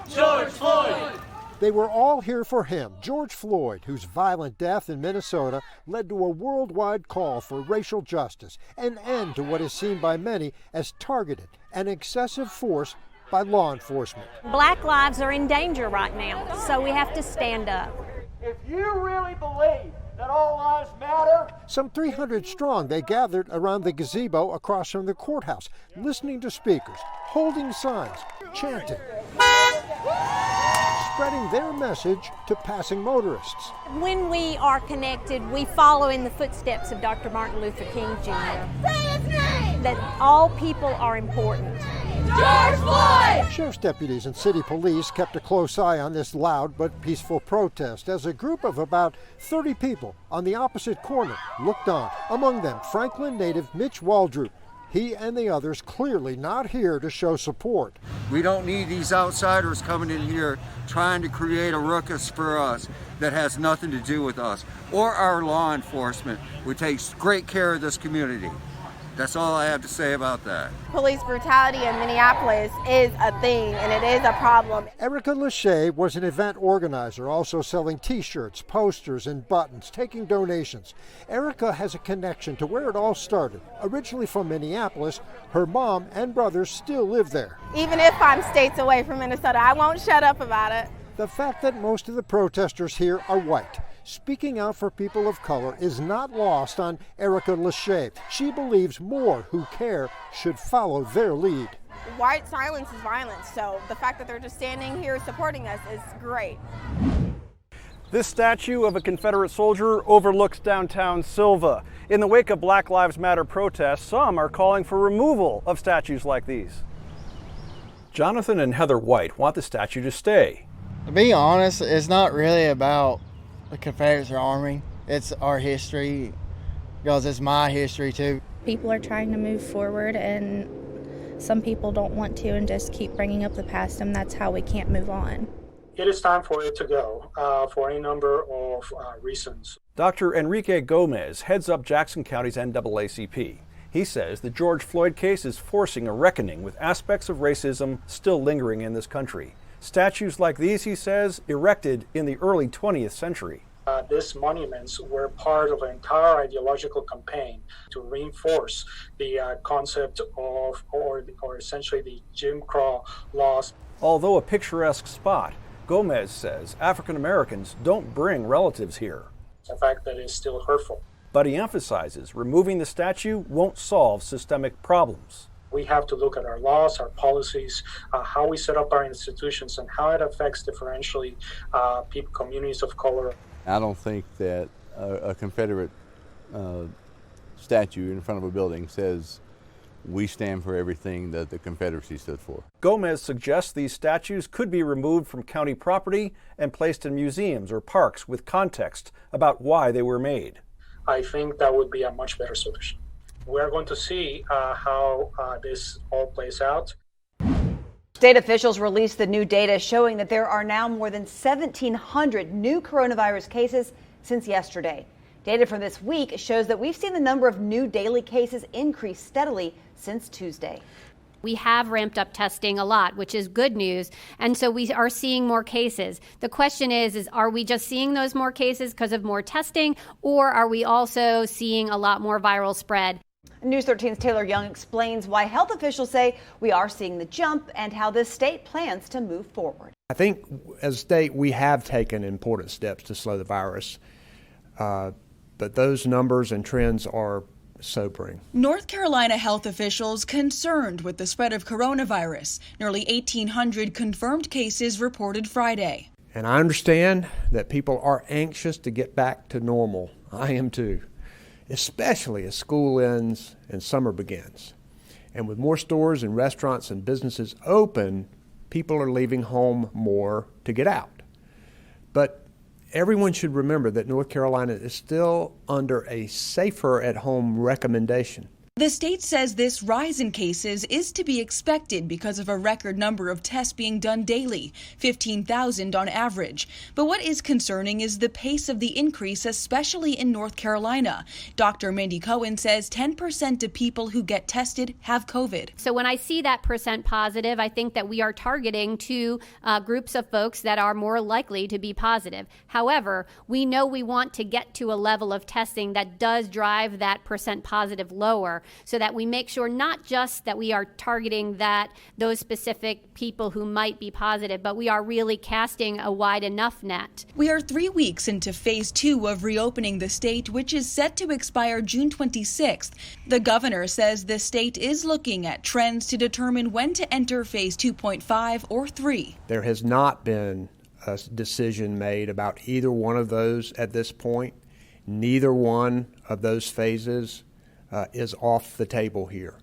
George Floyd! They were all here for him, George Floyd, whose violent death in Minnesota led to a worldwide call for racial justice, an end to what is seen by many as targeted and excessive force by law enforcement. Black lives are in danger right now, so we have to stand up. If you really believe that all lives matter. Some 300 strong, they gathered around the gazebo across from the courthouse, listening to speakers, holding signs, chanting, spreading their message to passing motorists. When we are connected, we follow in the footsteps of Dr. Martin Luther King Jr. Say his name! That all people are important. George Floyd! Sheriff's deputies and city police kept a close eye on this loud but peaceful protest as a group of about 30 people on the opposite corner looked on. Among them, Franklin native Mitch Waldrop. He and the others clearly not here to show support. We don't need these outsiders coming in here trying to create a ruckus for us that has nothing to do with us or our law enforcement, who takes great care of this community. That's all I have to say about that. Police brutality in Minneapolis is a thing, and it is a problem. Erica Lachey was an event organizer, also selling T-shirts, posters, and buttons, taking donations. Erica has a connection to where it all started. Originally from Minneapolis, her mom and brothers still live there. Even if I'm states away from Minnesota, I won't shut up about it. The fact that most of the protesters here are white, speaking out for people of color, is not lost on Erica Lachey. She believes more who care should follow their lead. White silence is violence, so the fact that they're just standing here supporting us is great. This statue of a Confederate soldier overlooks downtown Silva. In the wake of Black Lives Matter protests, some are calling for removal of statues like these. Jonathan and Heather White want the statue to stay. To be honest, it's not really about the Confederates or Army. It's our history, because it's my history too. People are trying to move forward, and some people don't want to and just keep bringing up the past, and that's how we can't move on. It is time for it to go for a number of reasons. Dr. Enrique Gomez heads up Jackson County's NAACP. He says the George Floyd case is forcing a reckoning with aspects of racism still lingering in this country. Statues like these, he says, erected in the early 20th century. These monuments were part of an entire ideological campaign to reinforce the concept of, or essentially the Jim Crow laws. Although a picturesque spot, Gomez says African Americans don't bring relatives here. The fact that it's still hurtful. But he emphasizes removing the statue won't solve systemic problems. We have to look at our laws, our policies, how we set up our institutions, and how it affects differentially people, communities of color. I don't think that a Confederate statue in front of a building says we stand for everything that the Confederacy stood for. Gomez suggests these statues could be removed from county property and placed in museums or parks with context about why they were made. I think that would be a much better solution. We're going to see how this all plays out. State officials released the new data showing that there are now more than 1,700 new coronavirus cases since yesterday. Data from this week shows that we've seen the number of new daily cases increase steadily since Tuesday. We have ramped up testing a lot, which is good news, and so we are seeing more cases. The question is are we just seeing those more cases because of more testing, or are we also seeing a lot more viral spread? News 13's Taylor Young explains why health officials say we are seeing the jump and how this state plans to move forward. I think as a state we have taken important steps to slow the virus, but those numbers and trends are sobering. North Carolina health officials concerned with the spread of coronavirus. Nearly 1,800 confirmed cases reported Friday. And I understand that people are anxious to get back to normal. I am too, especially as school ends and summer begins. And with more stores and restaurants and businesses open, people are leaving home more to get out. But everyone should remember that North Carolina is still under a safer at home recommendation. The state says this rise in cases is to be expected because of a record number of tests being done daily, 15,000 on average. But what is concerning is the pace of the increase, especially in North Carolina. Dr. Mindy Cohen says 10% of people who get tested have COVID. So when I see that percent positive, I think that we are targeting two groups of folks that are more likely to be positive. However, we know we want to get to a level of testing that does drive that percent positive lower, so that we make sure not just that we are targeting those specific people who might be positive, but we are really casting a wide enough net. We are 3 weeks into phase 2 of reopening the state, which is set to expire June 26th. The governor says the state is looking at trends to determine when to enter phase 2.5 or 3. There has not been a decision made about either one of those at this point. Neither one of those phases is off the table here.